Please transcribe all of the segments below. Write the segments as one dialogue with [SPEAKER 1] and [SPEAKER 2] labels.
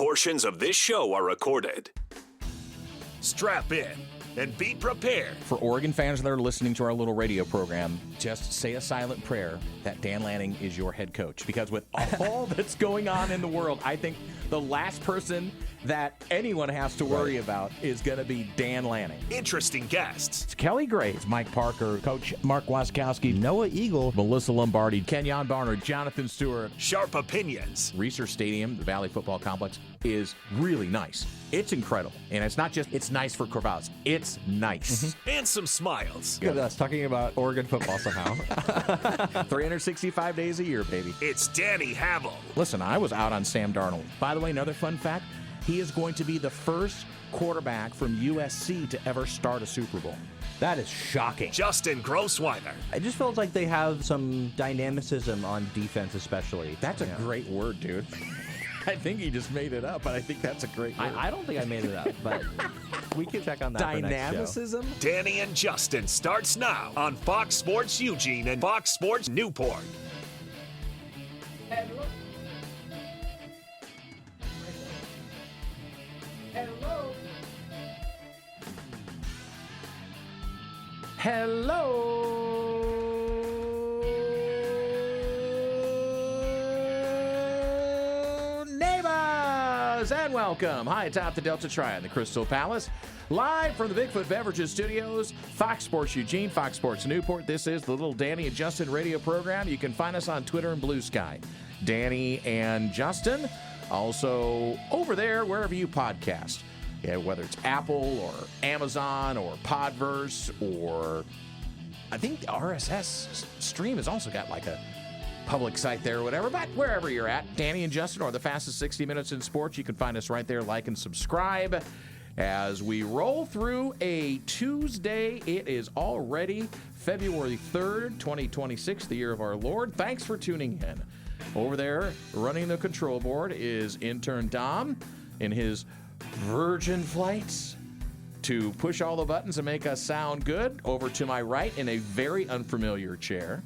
[SPEAKER 1] Portions of this show are recorded. Strap in and be prepared.
[SPEAKER 2] For Oregon fans that are listening to our little radio program, just say a silent prayer that Dan Lanning is your head coach. Because with all that's going on in the world, I think the last person that anyone has to worry about is going to be Dan Lanning.
[SPEAKER 1] Interesting guests.
[SPEAKER 2] It's Kelly Graves, Mike Parker, Coach Mark Waskowski, Noah Eagle, Melissa Lombardi, Kenyon Barnard, Jonathan Stewart.
[SPEAKER 1] Sharp opinions.
[SPEAKER 2] Research Stadium, the Valley Football Complex, is really nice. It's incredible. And it's not just, it's nice for Kravats. It's nice.
[SPEAKER 1] Mm-hmm. And some smiles.
[SPEAKER 3] Look at us talking about Oregon football somehow.
[SPEAKER 2] 365 days a year, baby.
[SPEAKER 1] It's Danny Havel.
[SPEAKER 2] Listen, I was out on Sam Darnold. By the way, another fun fact, he is going to be the first quarterback from USC to ever start a Super Bowl.
[SPEAKER 3] That is shocking.
[SPEAKER 1] Justin Grossweiler.
[SPEAKER 3] It just feels like they have some dynamicism on defense especially.
[SPEAKER 2] That's a great word, dude. I think he just made it up, but I think that's a great word.
[SPEAKER 3] I don't think I made it up, but we can check on that for next show.
[SPEAKER 2] Dynamicism?
[SPEAKER 1] Danny and Justin starts now on Fox Sports Eugene and Fox Sports Newport.
[SPEAKER 4] Hello.
[SPEAKER 2] Hello, neighbors, and welcome. Hi, atop the Delta Triad, the Crystal Palace, live from the Bigfoot Beverages Studios, Fox Sports Eugene, Fox Sports Newport. This is the little Danny and Justin radio program. You can find us on Twitter and Blue Sky. Danny and Justin, also over there, wherever you podcast. Yeah, whether it's Apple or Amazon or Podverse or I think the RSS stream has also got like a public site there or whatever. But wherever you're at, Danny and Justin are the fastest 60 minutes in sports. You can find us right there. Like and subscribe as we roll through a Tuesday. It is already February 3rd, 2026, the year of our Lord. Thanks for tuning in. Over there, running the control board is intern Dom in his Virgin flights to push all the buttons and make us sound good. Over to my right in a very unfamiliar chair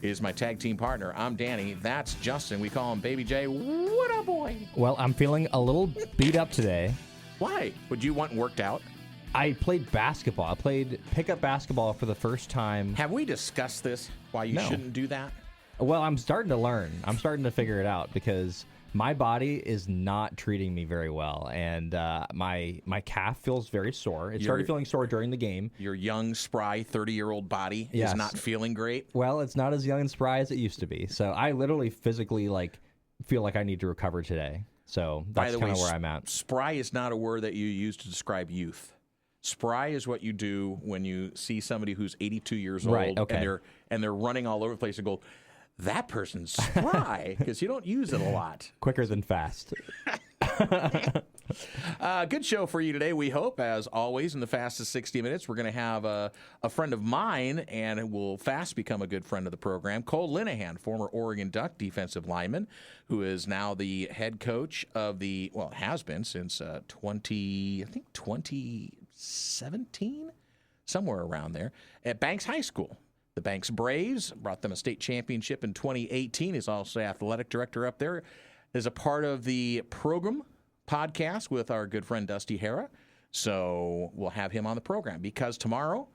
[SPEAKER 2] is my tag team partner. I'm Danny. That's Justin. We call him Baby J. What up, boy?
[SPEAKER 3] Well, I'm feeling a little beat up today.
[SPEAKER 2] Why? Would you want worked out?
[SPEAKER 3] I played basketball. I played pickup basketball for the first time.
[SPEAKER 2] Have we discussed this, why you shouldn't do that?
[SPEAKER 3] Well, I'm starting to learn. I'm starting to figure it out because my body is not treating me very well, and my calf feels very sore. It started feeling sore during the game.
[SPEAKER 2] Your young, spry, 30-year-old body is not feeling great?
[SPEAKER 3] Well, it's not as young and spry as it used to be. So I literally physically feel like I need to recover today. So that's kind of where I'm at.
[SPEAKER 2] Spry is not a word that you use to describe youth. Spry is what you do when you see somebody who's 82 years old and they're running all over the place and go, that person's spry, because you don't use it a lot.
[SPEAKER 3] Quicker than fast.
[SPEAKER 2] Good show for you today, we hope. As always, in the fastest 60 minutes, we're going to have a friend of mine, and will fast become a good friend of the program, Cole Linehan, former Oregon Duck defensive lineman, who is now the head coach of the, well, has been since 2017, somewhere around there, at Banks High School. The Banks Braves brought them a state championship in 2018. He's also athletic director up there. Is a part of the program podcast with our good friend Dusty Hara. So we'll have him on the program because tomorrow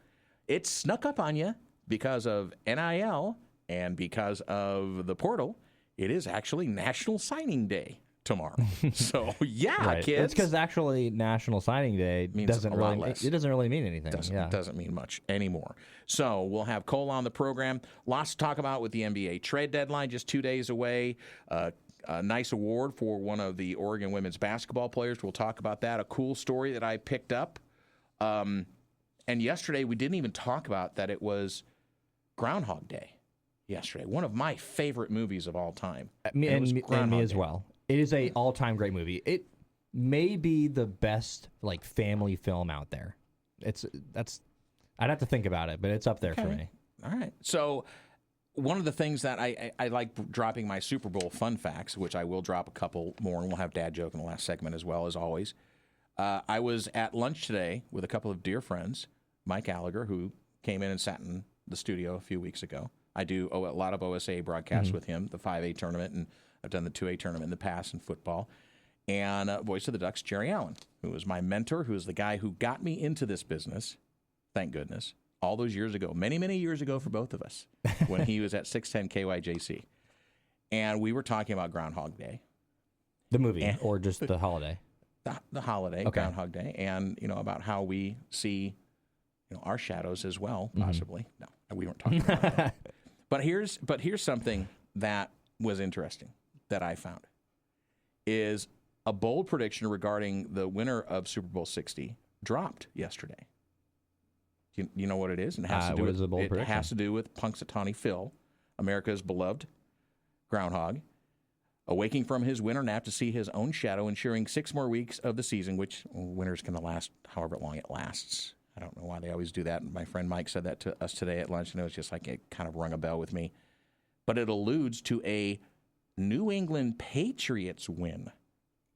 [SPEAKER 2] it snuck up on you because of NIL and because of the portal. It is actually National Signing Day tomorrow. So kids.
[SPEAKER 3] It's because actually National Signing Day doesn't really mean anything.
[SPEAKER 2] Doesn't mean much anymore. So we'll have Cole on the program. Lots to talk about with the NBA trade deadline just 2 days away. A nice award for one of the Oregon women's basketball players. We'll talk about that. A cool story that I picked up. And yesterday we didn't even talk about that it was Groundhog Day yesterday. One of my favorite movies of all time.
[SPEAKER 3] Me as well. It is a all-time great movie. It may be the best family film out there. I'd have to think about it, but it's up there for me.
[SPEAKER 2] All right. So one of the things that I like dropping my Super Bowl fun facts, which I will drop a couple more, and we'll have dad joke in the last segment as well as always. I was at lunch today with a couple of dear friends, Mike Gallagher, who came in and sat in the studio a few weeks ago. I do a lot of OSA broadcasts with him, the 5A tournament, and I've done the 2A tournament in the past in football. And voice of the Ducks, Jerry Allen, who was my mentor, who is the guy who got me into this business, thank goodness, all those years ago, many, many years ago for both of us, when he was at 610 KYJC. And we were talking about Groundhog Day.
[SPEAKER 3] The movie, or just the holiday?
[SPEAKER 2] The holiday, okay. Groundhog Day, and, about how we see, our shadows as well, possibly. No, we weren't talking about that. But here's something that was interesting that I found, is a bold prediction regarding the winner of Super Bowl 60 dropped yesterday. You know what it is? And it has to do with, it has to do with Punxsutawney Phil, America's beloved groundhog, awaking from his winter nap to see his own shadow, ensuring 6 more weeks of the season, which winter's going to last however long it lasts. I don't know why they always do that. My friend Mike said that to us today at lunch, and it was just like it kind of rung a bell with me. But it alludes to a New England Patriots win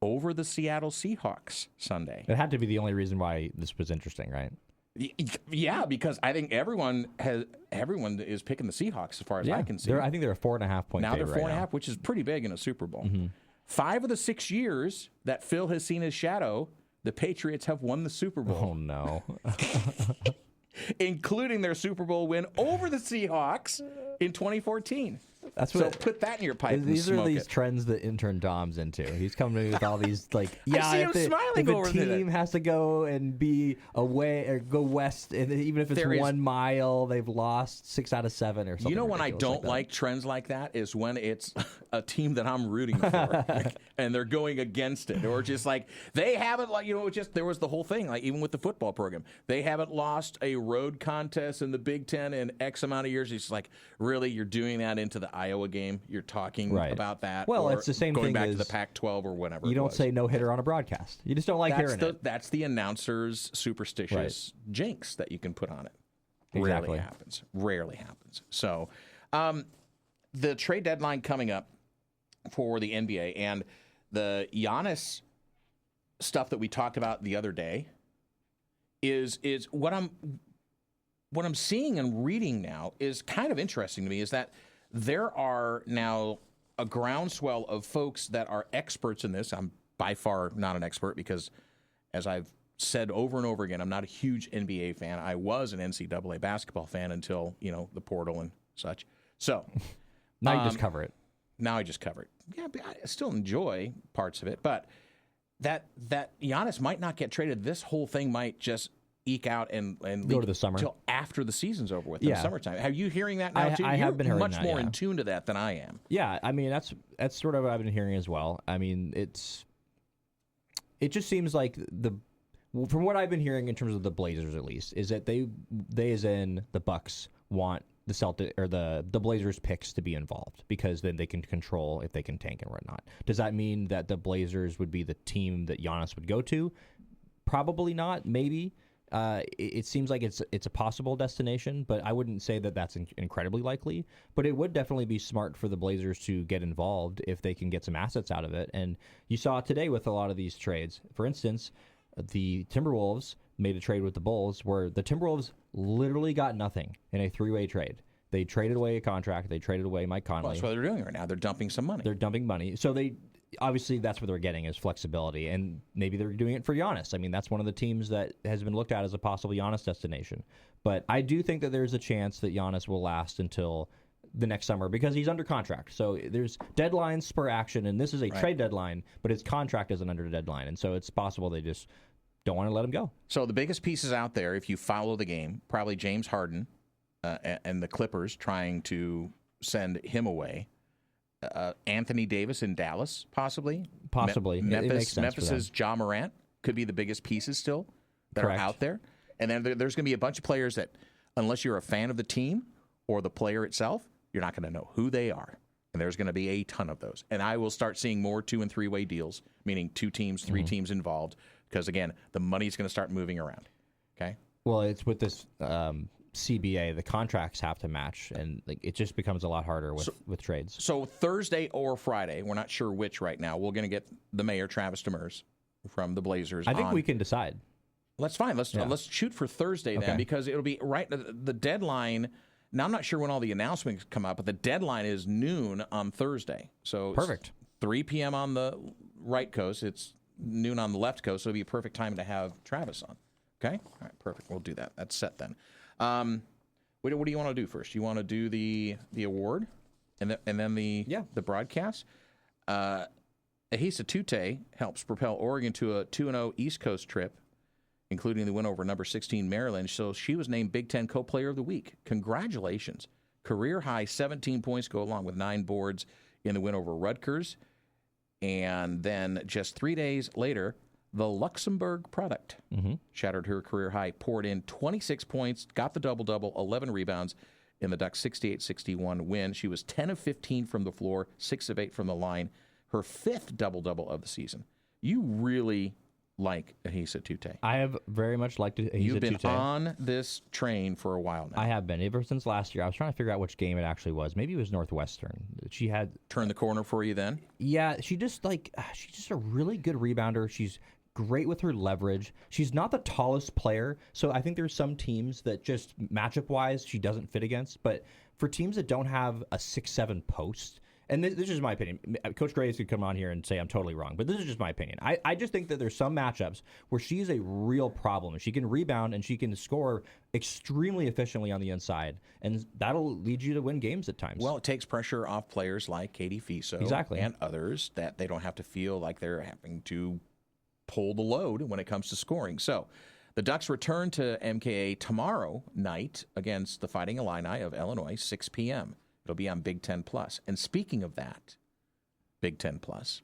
[SPEAKER 2] over the Seattle Seahawks Sunday.
[SPEAKER 3] It had to be the only reason why this was interesting, right?
[SPEAKER 2] Yeah, because I think everyone is picking the Seahawks as far as I can see.
[SPEAKER 3] I think they're a 4.5 point
[SPEAKER 2] now
[SPEAKER 3] favorite.
[SPEAKER 2] Now they're 4.5, which is pretty big in a Super Bowl. 5 of the 6 years that Phil has seen his shadow, the Patriots have won the Super Bowl.
[SPEAKER 3] Oh, no.
[SPEAKER 2] Including their Super Bowl win over the Seahawks in 2014. So put that in your pipe.
[SPEAKER 3] These
[SPEAKER 2] and
[SPEAKER 3] are these
[SPEAKER 2] it.
[SPEAKER 3] trends that intern Dom's into. He's coming with all these
[SPEAKER 2] I see him smiling over
[SPEAKER 3] if a team has to go and be away or go west, and even if it's 1 mile, they've lost 6 out of 7 or something.
[SPEAKER 2] You know when I don't like trends like that is when it's a team that I'm rooting for and they're going against it, or just like they haven't there was the whole thing, like even with the football program, they haven't lost a road contest in the Big Ten in X amount of years. It's like, really, you're doing that into the Iowa game? You're talking about that?
[SPEAKER 3] Well,
[SPEAKER 2] or
[SPEAKER 3] it's the same
[SPEAKER 2] going
[SPEAKER 3] thing
[SPEAKER 2] back
[SPEAKER 3] as
[SPEAKER 2] to the Pac-12 or whatever.
[SPEAKER 3] You don't say no hitter on a broadcast. You just don't like hearing it.
[SPEAKER 2] That's the announcer's superstitious jinx that you can put on it.
[SPEAKER 3] Exactly.
[SPEAKER 2] Rarely happens. So, the trade deadline coming up for the NBA and the Giannis stuff that we talked about the other day is what I'm seeing and reading now is kind of interesting to me, is that there are now a groundswell of folks that are experts in this. I'm by far not an expert because, as I've said over and over again, I'm not a huge NBA fan. I was an NCAA basketball fan until, the portal and such. So
[SPEAKER 3] now you just cover it.
[SPEAKER 2] Now I just cover it. Yeah, but I still enjoy parts of it. But that Giannis might not get traded. This whole thing might just eke out and
[SPEAKER 3] go to the summer
[SPEAKER 2] until after the season's over with in the summertime. Are you hearing that now too?
[SPEAKER 3] I have been hearing
[SPEAKER 2] much
[SPEAKER 3] that,
[SPEAKER 2] more in tune to that than I am.
[SPEAKER 3] Yeah, I mean that's sort of what I've been hearing as well. I mean it just seems like from what I've been hearing in terms of the Blazers at least is that they as in the Bucks want the Celtic or the Blazers picks to be involved because then they can control if they can tank and whatnot. Does that mean that the Blazers would be the team that Giannis would go to? Probably not. Maybe. It seems like it's a possible destination, but I wouldn't say that that's incredibly likely. But it would definitely be smart for the Blazers to get involved if they can get some assets out of it. And you saw today with a lot of these trades. For instance, the Timberwolves made a trade with the Bulls where the Timberwolves literally got nothing in a 3-way trade. They traded away a contract. They traded away Mike Conley.
[SPEAKER 2] Well, that's what they're doing right now. They're dumping some money.
[SPEAKER 3] They're dumping money. So obviously that's what they're getting is flexibility, and maybe they're doing it for Giannis. I mean, that's one of the teams that has been looked at as a possible Giannis destination. But I do think that there's a chance that Giannis will last until the next summer because he's under contract. So there's deadlines spur action, and this is a trade deadline, but his contract isn't under the deadline, and so it's possible they just don't want to let him go. So
[SPEAKER 2] the biggest pieces out there, if you follow the game, probably James Harden and the Clippers trying to send him away. Anthony Davis in Dallas, possibly. Memphis's Ja Morant could be the biggest pieces still that are out there. And then there's going to be a bunch of players that, unless you're a fan of the team or the player itself, you're not going to know who they are. And there's going to be a ton of those. And I will start seeing more 2- and 3-way deals, meaning 2 teams, 3 teams involved, because, again, the money's going to start moving around. Okay?
[SPEAKER 3] Well, it's with this CBA, the contracts have to match, and it just becomes a lot harder with trades.
[SPEAKER 2] So Thursday or Friday, we're not sure which right now, we're going to get the mayor, Travis Demers, from the Blazers.
[SPEAKER 3] I think we can decide.
[SPEAKER 2] That's fine. Let's shoot for Thursday then, because it'll be right. The deadline. Now I'm not sure when all the announcements come out, but the deadline is noon on Thursday. So
[SPEAKER 3] perfect.
[SPEAKER 2] 3 p.m. on the right coast. It's noon on the left coast, so it'll be a perfect time to have Travis on. Okay? All right, perfect. We'll do that. That's set then. What do you want to do first? You want to do the award and then the broadcast? Ahisa Tute helps propel Oregon to a 2-0 East Coast trip, including the win over number 16 Maryland. So she was named Big Ten Co-Player of the Week. Congratulations. Career high 17 points go along with 9 boards in the win over Rutgers. And then just 3 days later, the Luxembourg product shattered her career high, poured in 26 points, got the double-double, 11 rebounds in the Ducks' 68-61 win. She was 10 of 15 from the floor, 6 of 8 from the line, her 5th double-double of the season. You really like Ahisa Tute.
[SPEAKER 3] I have very much liked Ahisa Tute.
[SPEAKER 2] You've been on this train for a while now.
[SPEAKER 3] I have been. Ever since last year. I was trying to figure out which game it actually was. Maybe it was Northwestern. She had...
[SPEAKER 2] Turned the corner for you then?
[SPEAKER 3] Yeah, she's just a really good rebounder. She's great with her leverage. She's not the tallest player, so I think there's some teams that just matchup-wise she doesn't fit against. But for teams that don't have a 6'7" post, and this is my opinion. Coach Graves could come on here and say I'm totally wrong, but this is just my opinion. I just think that there's some matchups where she's a real problem. She can rebound and she can score extremely efficiently on the inside, and that'll lead you to win games at times.
[SPEAKER 2] Well, it takes pressure off players like Katie Fiso and others that they don't have to feel like they're having to pull the load when it comes to scoring. So the Ducks return to MKA tomorrow night against the Fighting Illini of Illinois, 6 p.m. It'll be on Big Ten Plus. And speaking of that, Big Ten Plus,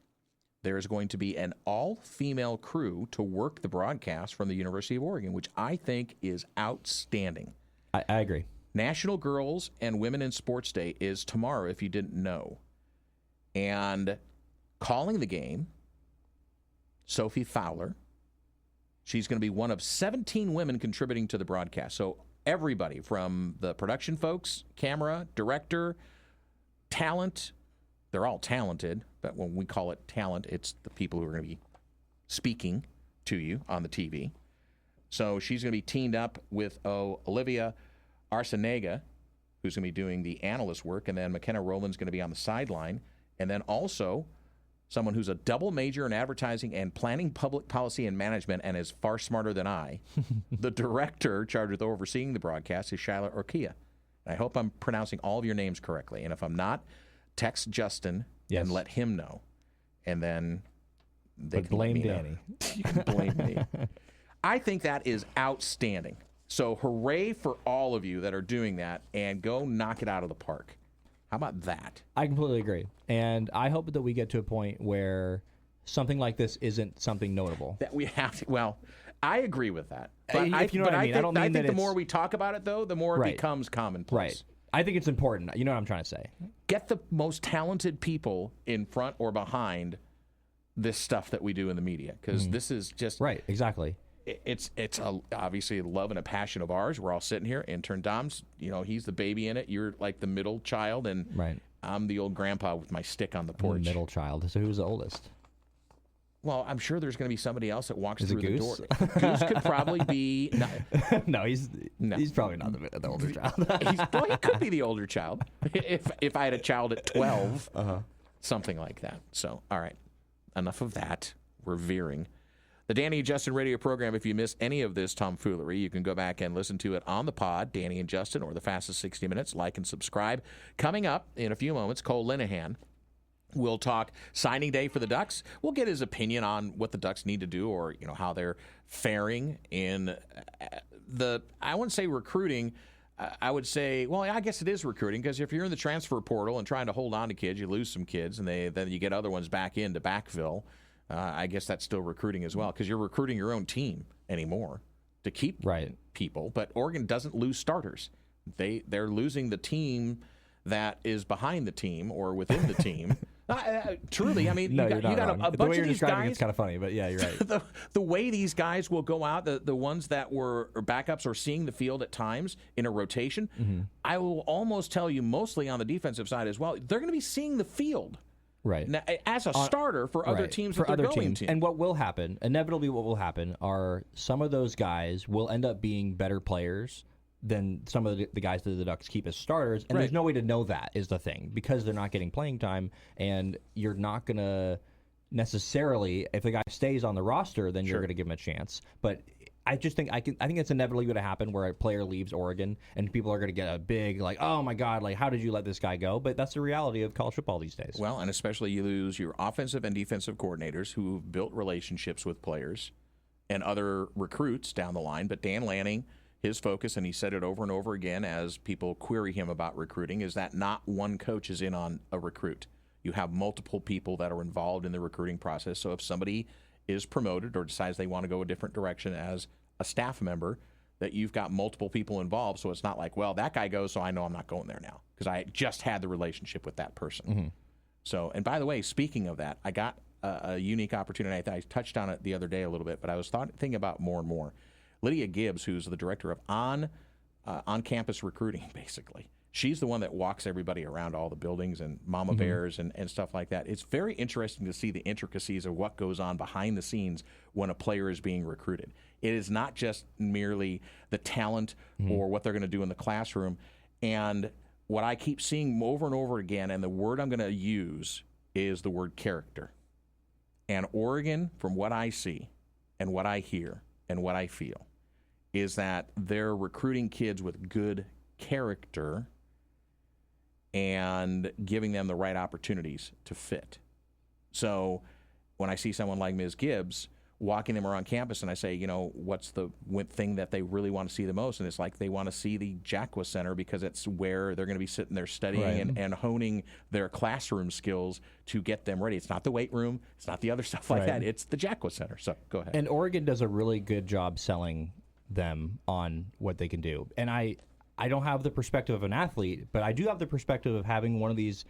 [SPEAKER 2] there is going to be an all-female crew to work the broadcast from the University of Oregon, which I think is outstanding.
[SPEAKER 3] I agree.
[SPEAKER 2] National Girls and Women in Sports Day is tomorrow, if you didn't know. And calling the game, Sophie Fowler. She's going to be one of 17 women contributing to the broadcast. So everybody from the production folks, camera, director, talent, they're all talented, but when we call it talent, it's the people who are going to be speaking to you on the TV. So she's going to be teamed up with Olivia Arcenega, who's going to be doing the analyst work, and then McKenna Rowland's going to be on the sideline, and then also someone who's a double major in advertising and planning public policy and management and is far smarter than I. The director charged with overseeing the broadcast is Shyla Orkia. I hope I'm pronouncing all of your names correctly. And if I'm not, text Justin and let him know. And then they can blame Danny. You can blame me. I think that is outstanding. So hooray for all of you that are doing that, and go knock it out of the park. How about that?
[SPEAKER 3] I completely agree. And I hope that we get to a point where something like this isn't something notable.
[SPEAKER 2] That we have to, well, I agree with that. But
[SPEAKER 3] I think
[SPEAKER 2] the more we talk about it, though, the more it becomes commonplace.
[SPEAKER 3] Right. I think it's important. You know what I'm trying to say.
[SPEAKER 2] Get the most talented people in front or behind this stuff that we do in the media, because this is just...
[SPEAKER 3] Right, exactly.
[SPEAKER 2] It's obviously a love and a passion of ours. We're all sitting here. Intern Dom's, he's the baby in it. You're like the middle child, and I'm the old grandpa with my stick on the porch.
[SPEAKER 3] I'm the middle child. So who's the oldest?
[SPEAKER 2] Well, I'm sure there's going to be somebody else that walks through the door. Goose could probably be.
[SPEAKER 3] No, he's probably not the older child.
[SPEAKER 2] He could be the older child if I had a child at 12, something like that. So, all right, enough of that. We're veering. The Danny and Justin radio program, if you missed any of this tomfoolery, you can go back and listen to it on the pod, Danny and Justin, or the fastest 60 minutes. Like and subscribe. Coming up in a few moments, Cole Linehan. We'll talk signing day for the Ducks. We'll get his opinion on what the Ducks need to do, or how they're faring in I wouldn't say recruiting. I would say, well, I guess it is recruiting, because if you're in the transfer portal and trying to hold on to kids, you lose some kids, and then you get other ones back in to backfill. I guess that's still recruiting as well, because you're recruiting your own team anymore to keep people. But Oregon doesn't lose starters. They're losing the team that is behind the team or within the team. Truly, I mean,
[SPEAKER 3] no,
[SPEAKER 2] you got a bunch of these guys.
[SPEAKER 3] It's kind of funny, but yeah, you're right.
[SPEAKER 2] The way these guys will go out, the ones that were backups or seeing the field at times in a rotation, I will almost tell you, mostly on the defensive side as well, they're going to be seeing the field.
[SPEAKER 3] Right.
[SPEAKER 2] Now, as a starter for other teams that they're going to.
[SPEAKER 3] And what will happen, inevitably what will happen, are some of those guys will end up being better players than some of the guys that the Ducks keep as starters. And there's no way to know that, is the thing, because they're not getting playing time, and you're not going to necessarily, if the guy stays on the roster, then you're going to give him a chance. But I just think I think it's inevitably going to happen where a player leaves Oregon and people are going to get a big like, oh my God, like how did you let this guy go? But that's the reality of college football these days.
[SPEAKER 2] Well, and especially you lose your offensive and defensive coordinators who've built relationships with players and other recruits down the line. But Dan Lanning, his focus, and he said it over and over again as people query him about recruiting, is that not one coach is in on a recruit. You have multiple people that are involved in the recruiting process. So if somebody is promoted or decides they want to go a different direction as a staff member, that you've got multiple people involved. So it's not like, well, that guy goes, so I know I'm not going there now because I just had the relationship with that person.
[SPEAKER 3] Mm-hmm.
[SPEAKER 2] So, and by the way, speaking of that, I got a unique opportunity. I touched on it the other day a little bit, but I was thinking about more and more. Lydia Gibbs, who's the director of on-campus recruiting, basically. She's the one that walks everybody around all the buildings and mama bears and stuff like that. It's very interesting to see the intricacies of what goes on behind the scenes when a player is being recruited. It is not just merely the talent or what they're going to do in the classroom. And what I keep seeing over and over again, and the word I'm going to use is the word character. And Oregon, from what I see and what I hear and what I feel, is that they're recruiting kids with good character and giving them the right opportunities to fit. So when I see someone like Ms. Gibbs walking them around campus and I say, what's the thing that they really want to see the most? And it's like they want to see the Jacqua Center because it's where they're going to be sitting there studying and honing their classroom skills to get them ready. It's not the weight room. It's not the other stuff like that. It's the Jacqua Center. So go ahead.
[SPEAKER 3] And Oregon does a really good job selling them on what they can do. And I don't have the perspective of an athlete, but I do have the perspective of having one of these.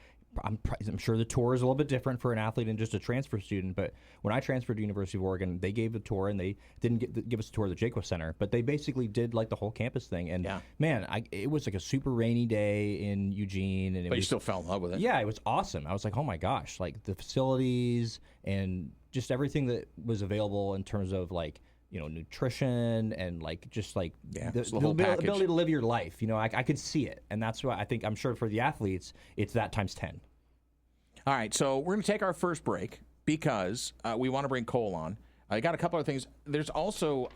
[SPEAKER 3] I'm sure the tour is a little bit different for an athlete than just a transfer student, but when I transferred to University of Oregon, they gave a tour, and they didn't give us a tour of the Jacqua Center, but they basically did like the whole campus thing. And man, it was like a super rainy day in Eugene, and
[SPEAKER 2] you still fell in love with it.
[SPEAKER 3] Yeah, it was awesome. I was like, oh my gosh, like the facilities and just everything that was available in terms of like, nutrition and like just like the ability to live your life. I could see it, and that's why I'm sure for the athletes, it's that times 10.
[SPEAKER 2] All right, so we're going to take our first break because we want to bring Cole on. I got a couple of things. There's also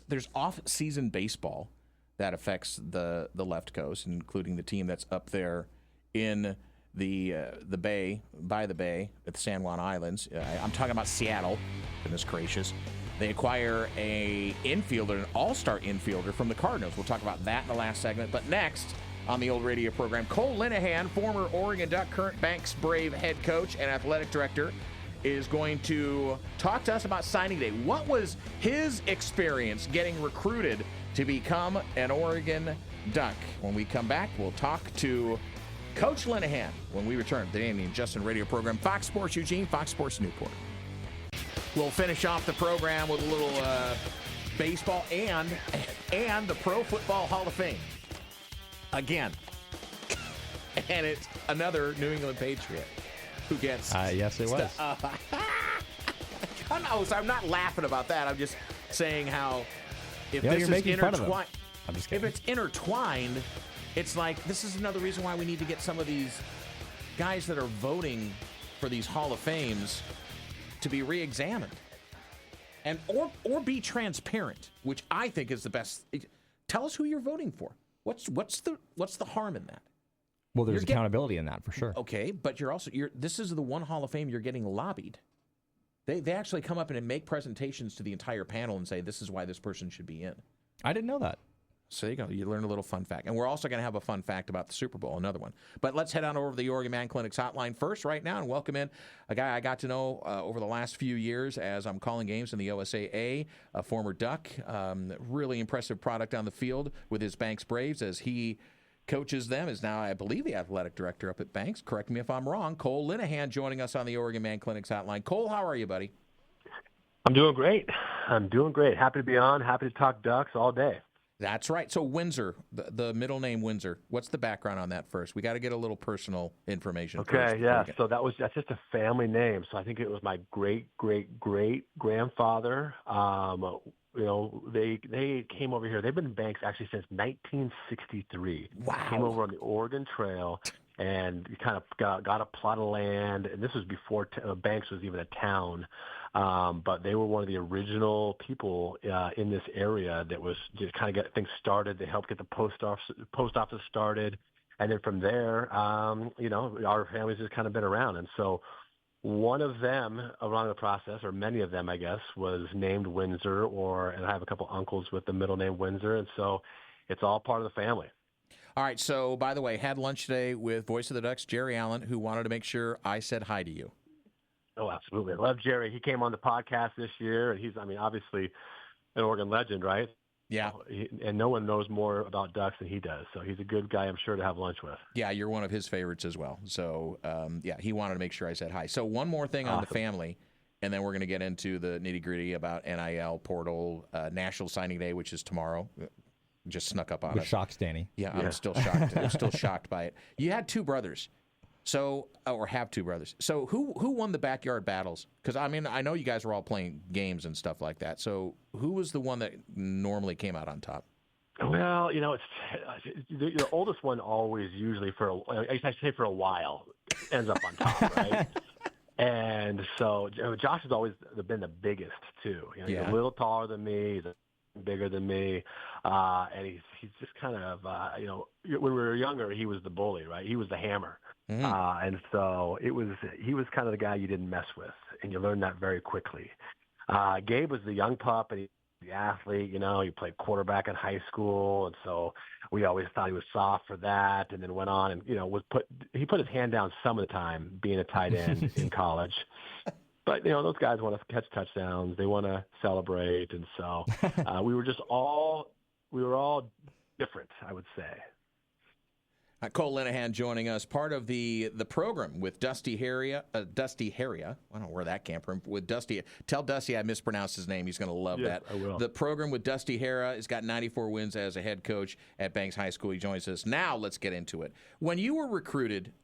[SPEAKER 2] there's off-season baseball that affects the left coast, including the team that's up there in the bay, by the bay at the San Juan Islands. I'm talking about Seattle. Goodness gracious. They acquire an infielder, an all-star infielder from the Cardinals. We'll talk about that in the last segment. But next on the old radio program, Cole Linehan, former Oregon Duck, current Banks Brave head coach and athletic director, is going to talk to us about signing day. What was his experience getting recruited to become an Oregon Duck? When we come back, we'll talk to Coach Linehan when we return to the Danny and Justin radio program, Fox Sports Eugene, Fox Sports Newport. We'll finish off the program with a little baseball and the Pro Football Hall of Fame. Again. And it's another New England Patriot who gets...
[SPEAKER 3] yes, it was.
[SPEAKER 2] I'm not laughing about that. I'm just saying how if
[SPEAKER 3] this
[SPEAKER 2] is
[SPEAKER 3] intertwined...
[SPEAKER 2] If it's intertwined, it's like this is another reason why we need to get some of these guys that are voting for these Hall of Fames to be re-examined and or be transparent, which I think is the best. Tell us who you're voting for. What's the harm in that?
[SPEAKER 3] Well, there's accountability in that for sure.
[SPEAKER 2] Okay, but this is the one Hall of Fame you're getting lobbied. They actually come up and make presentations to the entire panel and say this is why this person should be in.
[SPEAKER 3] I didn't know that.
[SPEAKER 2] So there you go. You learn a little fun fact. And we're also going to have a fun fact about the Super Bowl, another one. But let's head on over to the Oregon Man Clinic's hotline first right now and welcome in a guy I got to know over the last few years as I'm calling games in the OSAA, a former Duck. Really impressive product on the field with his Banks Braves as he coaches them, is now, I believe, the athletic director up at Banks. Correct me if I'm wrong. Cole Linehan joining us on the Oregon Man Clinic's hotline. Cole, how are you, buddy?
[SPEAKER 4] I'm doing great. Happy to be on. Happy to talk Ducks all day.
[SPEAKER 2] That's right. So Windsor, the middle name Windsor. What's the background on that first? We got to get a little personal information.
[SPEAKER 4] Okay,
[SPEAKER 2] first
[SPEAKER 4] yeah. So that's just a family name. So I think it was my great grandfather. They came over here. They've been in Banks actually since 1963.
[SPEAKER 2] Wow.
[SPEAKER 4] Came over on the Oregon Trail and you kind of got a plot of land. And this was before Banks was even a town. But they were one of the original people in this area that was just kind of get things started. They helped get the post office started. And then from there, our family's just kind of been around. And so one of them along the process, or many of them, I guess, was named Windsor, and I have a couple uncles with the middle name Windsor. And so it's all part of the family.
[SPEAKER 2] All right. So, by the way, had lunch today with Voice of the Ducks, Jerry Allen, who wanted to make sure I said hi to you.
[SPEAKER 4] Oh, absolutely. I love Jerry. He came on the podcast this year, and he's, obviously an Oregon legend, right?
[SPEAKER 2] Yeah.
[SPEAKER 4] And no one knows more about Ducks than he does. So he's a good guy, I'm sure, to have lunch with.
[SPEAKER 2] Yeah, you're one of his favorites as well. So, he wanted to make sure I said hi. So one more thing on the family, and then we're going to get into the nitty-gritty about NIL portal, National Signing Day, which is tomorrow. Just snuck up on
[SPEAKER 3] Which
[SPEAKER 2] us.
[SPEAKER 3] shocks Danny.
[SPEAKER 2] Yeah, I'm still shocked. I'm still shocked by it. You had two brothers. So, or have two brothers. So who won the backyard battles? Because, I know you guys were all playing games and stuff like that. So who was the one that normally came out on top?
[SPEAKER 4] Well, it's the oldest one always usually for a while ends up on top, right? And so Josh has always been the biggest too. He's a little taller than me. He's bigger than me, and he's just kind of when we were younger, he was the bully, right? He was the hammer. And so he was kind of the guy you didn't mess with, and you learned that very quickly. Gabe was the young pup, and he was the athlete. He played quarterback in high school, and so we always thought he was soft for that. And then went on, and he put his hand down some of the time being a tight end in college. But those guys want to catch touchdowns, they want to celebrate, and so we were all different, I would say.
[SPEAKER 2] Cole Linehan joining us, part of the program with Dusty Harria. I don't know where that came from. With Dusty, tell Dusty I mispronounced his name. He's going to love that.
[SPEAKER 4] I will.
[SPEAKER 2] The program with Dusty Harria has got 94 wins as a head coach at Banks High School. He joins us now. Let's get into it. When you were recruited,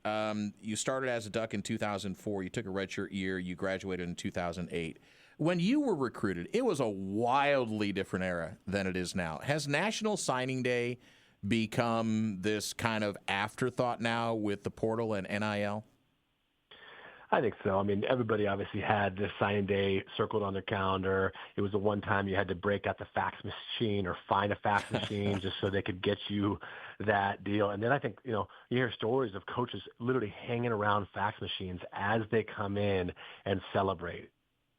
[SPEAKER 2] you started as a Duck in 2004. You took a redshirt year. You graduated in 2008. When you were recruited, it was a wildly different era than it is now. Has National Signing Day become this kind of afterthought now with the portal and NIL?
[SPEAKER 4] I think so. Everybody obviously had this signing day circled on their calendar. It was the one time you had to break out the fax machine or find a fax machine just so they could get you that deal. And then I think, you hear stories of coaches literally hanging around fax machines as they come in and celebrate.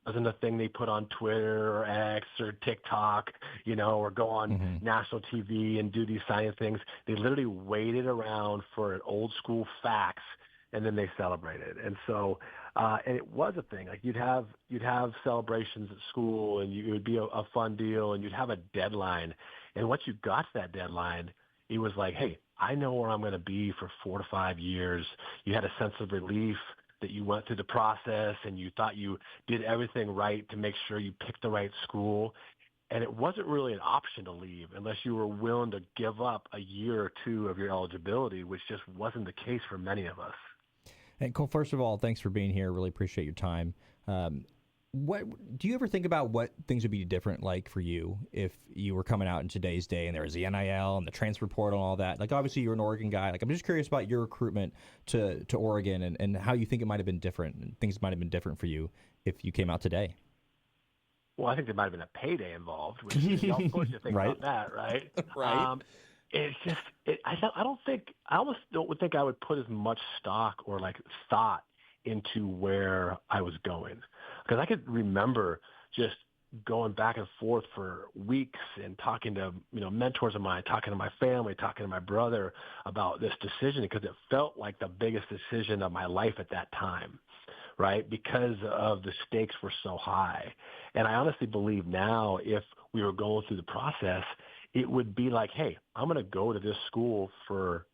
[SPEAKER 4] Wasn't a thing they put on Twitter or X or TikTok, or go on national TV and do these signing things. They literally waited around for an old school fax, and then they celebrated. And so, and it was a thing. Like you'd have celebrations at school, and it would be a fun deal, and you'd have a deadline. And once you got to that deadline, it was like, hey, I know where I'm going to be for 4 to 5 years. You had a sense of relief that you went through the process and you thought you did everything right to make sure you picked the right school. And it wasn't really an option to leave unless you were willing to give up a year or two of your eligibility, which just wasn't the case for many of us.
[SPEAKER 3] And Cole, first of all, thanks for being here. Really appreciate your time. What do you ever think about what things would be different like for you if you were coming out in today's day and there was the NIL and the transfer portal and all that? Like, obviously, you're an Oregon guy. Like, I'm just curious about your recruitment to Oregon and how you think it might have been different and things might have been different for you if you came out today.
[SPEAKER 4] Well, I think there might have been a payday involved, which is, of course, you think
[SPEAKER 3] Right.
[SPEAKER 4] about that, right?
[SPEAKER 2] Right.
[SPEAKER 4] It's just, I almost don't think I would put as much stock or thought into where I was going. Because I could remember just going back and forth for weeks and talking to, mentors of mine, talking to my family, talking to my brother about this decision because it felt like the biggest decision of my life at that time, right? Because of the stakes were so high. And I honestly believe now if we were going through the process, it would be like, hey, I'm going to go to this school for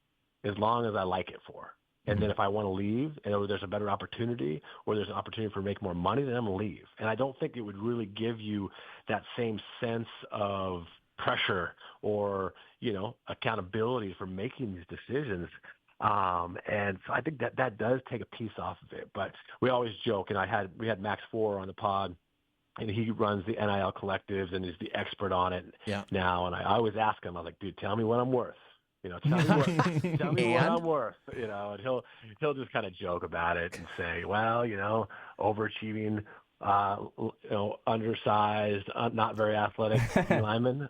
[SPEAKER 4] as long as I like it for. And then if I want to leave and there's a better opportunity or there's an opportunity for make more money, then I'm going to leave. And I don't think it would really give you that same sense of pressure or, accountability for making these decisions. And so I think that does take a piece off of it. But we always joke, and we had Max Four on the pod, and he runs the NIL collectives and is the expert on it now. And I always ask him, I was like, dude, tell me what I'm worth. Tell me what I'm worth. And he'll just kind of joke about it and say, well, overachieving, undersized, not very athletic lineman.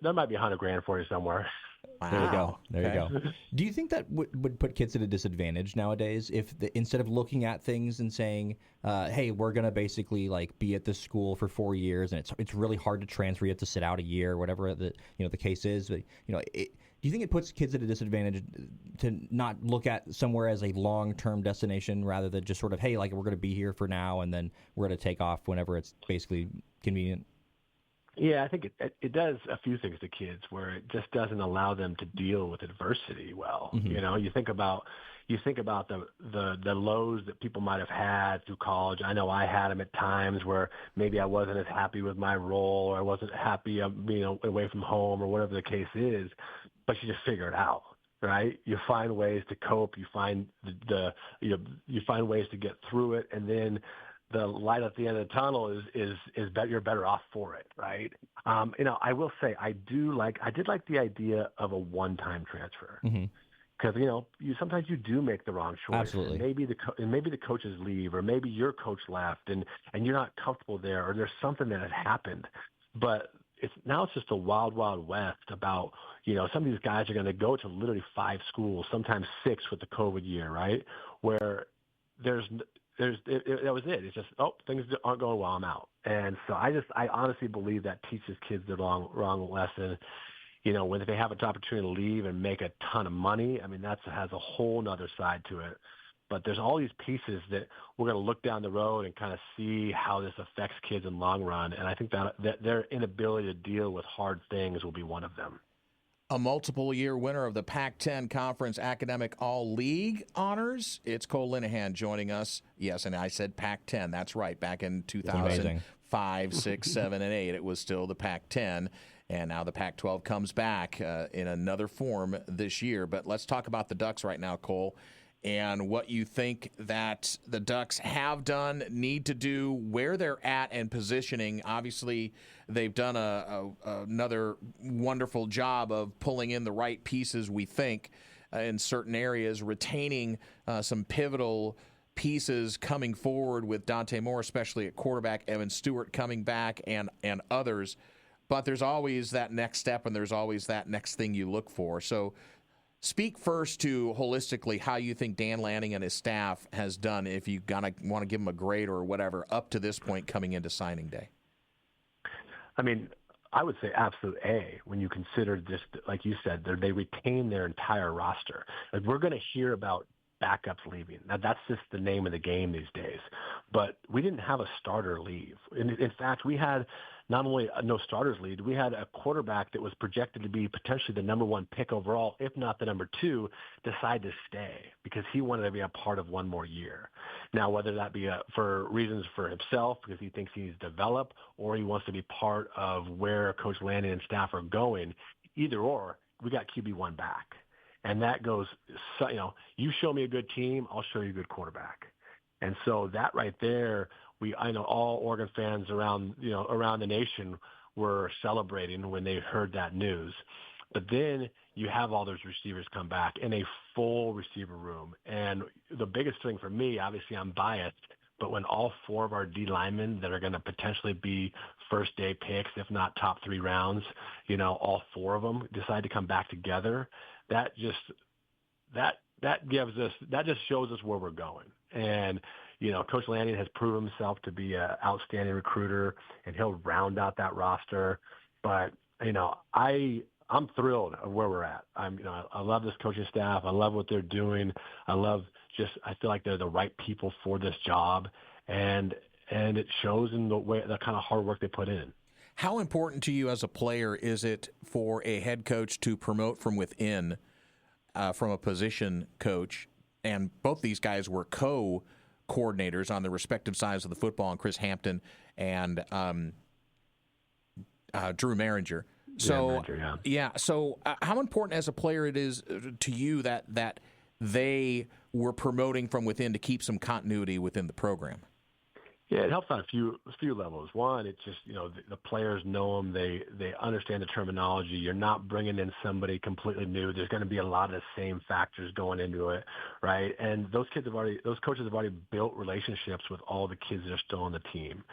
[SPEAKER 4] There might be $100,000 for you somewhere.
[SPEAKER 2] Wow.
[SPEAKER 3] There you go. There
[SPEAKER 2] Okay.
[SPEAKER 3] you go. Do you think that would put kids at a disadvantage nowadays if instead of looking at things and saying, "Hey, we're gonna basically like be at this school for 4 years, and it's really hard to transfer. You have to sit out a year, whatever the case is." But do you think it puts kids at a disadvantage to not look at somewhere as a long-term destination rather than just sort of, "Hey, like we're gonna be here for now, and then we're gonna take off whenever it's basically convenient"?
[SPEAKER 4] Yeah, I think it does a few things to kids where it just doesn't allow them to deal with adversity well.
[SPEAKER 3] Mm-hmm.
[SPEAKER 4] You think about the lows that people might have had through college. I know I had them at times where maybe I wasn't as happy with my role, or I wasn't happy being away from home, or whatever the case is. But you just figure it out, right? You find ways to cope. You find you find ways to get through it, and then the light at the end of the tunnel is better. You're better off for it, right? I will say I did like the idea of a one-time transfer, because you sometimes you do make the wrong choice.
[SPEAKER 3] Absolutely.
[SPEAKER 4] And maybe the coaches leave, or maybe your coach left, and you're not comfortable there, or there's something that had happened. But it's just a wild, wild west about some of these guys are going to go to literally 5 schools, sometimes 6 with the COVID year, right? Where that was it. It's just, things aren't going well, I'm out. And so I honestly believe that teaches kids the wrong lesson. When they have an opportunity to leave and make a ton of money, I mean, that has a whole nother side to it. But there's all these pieces that we're going to look down the road and kind of see how this affects kids in the long run. And I think that their inability to deal with hard things will be one of them.
[SPEAKER 2] A multiple-year winner of the Pac-10 Conference Academic All-League honors. It's Cole Linehan joining us. Yes, and I said Pac-10. That's right. Back in 2005, 6, 7, and 8, it was still the Pac-10. And now the Pac-12 comes back in another form this year. But let's talk about the Ducks right now, Cole, and what you think that the Ducks have done, need to do, where they're at, and positioning. Obviously, they've done another wonderful job of pulling in the right pieces, we think, in certain areas, retaining some pivotal pieces coming forward with Dante Moore, especially at quarterback, Evan Stewart coming back, and others. But there's always that next step, and there's always that next thing you look for. So speak first to holistically how you think Dan Lanning and his staff has done, if you want to give them a grade or whatever, up to this point coming into signing day.
[SPEAKER 4] I mean, I would say absolute A when you consider just, like you said, they retain their entire roster. Like, we're going to hear about backups leaving. Now, that's just the name of the game these days. But we didn't have a starter leave. In fact, we had not only no starters lead, we had a quarterback that was projected to be potentially the number 1 pick overall, if not the number 2, decide to stay because he wanted to be a part of one more year. Now, whether that be for reasons for himself, because he thinks he needs to develop, or he wants to be part of where Coach Lanning and staff are going, either or, we got QB1 back. And that goes, you show me a good team, I'll show you a good quarterback. And so that right there, I know all Oregon fans around the nation were celebrating when they heard that news. But then you have all those receivers come back in a full receiver room. And the biggest thing for me, obviously I'm biased, but when all 4 of our D linemen that are going to potentially be first day picks, if not top 3 rounds, all 4 of them decide to come back together, that just shows us where we're going. And Coach Lanning has proven himself to be an outstanding recruiter, and he'll round out that roster. But I'm thrilled of where we're at. I love this coaching staff. I love what they're doing. I feel like they're the right people for this job, and it shows in the kind of hard work they put in.
[SPEAKER 2] How important to you as a player is it for a head coach to promote from within, from a position coach? And both these guys were co-coordinators on the respective sides of the football, and Chris Hampton and Drew Maringer. So, So how important as a player it is to you that they were promoting from within to keep some continuity within the program?
[SPEAKER 4] Yeah, it helps on a few levels. One, it's just the players know them. They understand the terminology. You're not bringing in somebody completely new. There's going to be a lot of the same factors going into it, right? And those coaches have already built relationships with all the kids that are still on the team.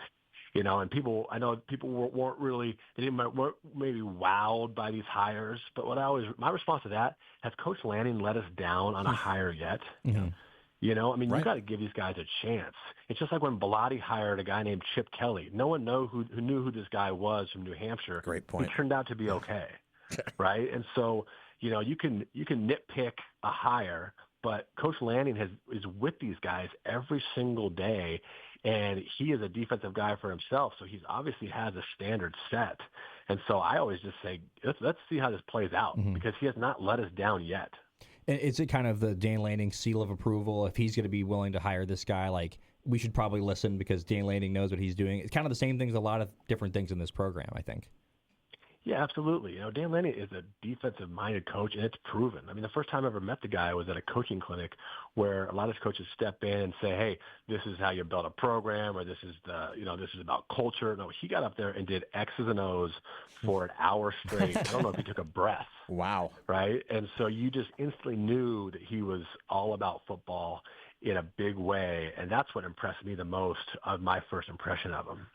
[SPEAKER 4] And I know people weren't maybe wowed by these hires, but my response to that, has Coach Lanning let us down on a hire yet?
[SPEAKER 3] Mm-hmm.
[SPEAKER 2] Right.
[SPEAKER 4] You've got to give these guys a chance. It's just like when Bellotti hired a guy named Chip Kelly. No one knew who this guy was from New Hampshire.
[SPEAKER 2] Great point.
[SPEAKER 4] He turned out to be okay, right? And so, you can nitpick a hire, but Coach Lanning is with these guys every single day, and he is a defensive guy for himself, so he's obviously has a standard set. And so I always just say, let's see how this plays out, because he has not let us down yet.
[SPEAKER 3] And is it kind of the Dan Lanning seal of approval? If he's going to be willing to hire this guy, like, we should probably listen because Dan Lanning knows what he's doing. It's kind of the same things, a lot of different things in this program, I think.
[SPEAKER 4] Yeah, absolutely. Dan Lanning is a defensive-minded coach, and it's proven. I mean, the first time I ever met the guy was at a coaching clinic where a lot of coaches step in and say, hey, this is how you build a program, or this is about culture. No, he got up there and did X's and O's for an hour straight. I don't know if he took a breath.
[SPEAKER 2] Wow.
[SPEAKER 4] Right? And so you just instantly knew that he was all about football in a big way, and that's what impressed me the most of my first impression of him.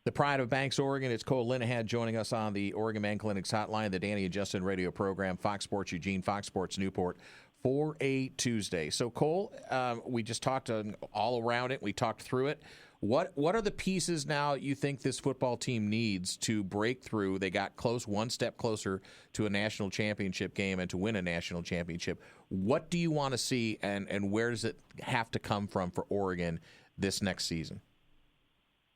[SPEAKER 2] The pride of Banks, Oregon. It's Cole Linehan joining us on the Oregon Man Clinics hotline, the Danny and Justin radio program, Fox Sports Eugene, Fox Sports Newport, for a Tuesday. So, Cole, we just talked all around it. We talked through it. What are the pieces now you think this football team needs to break through? They got one step closer to a national championship game and to win a national championship. What do you want to see, and where does it have to come from for Oregon this next season?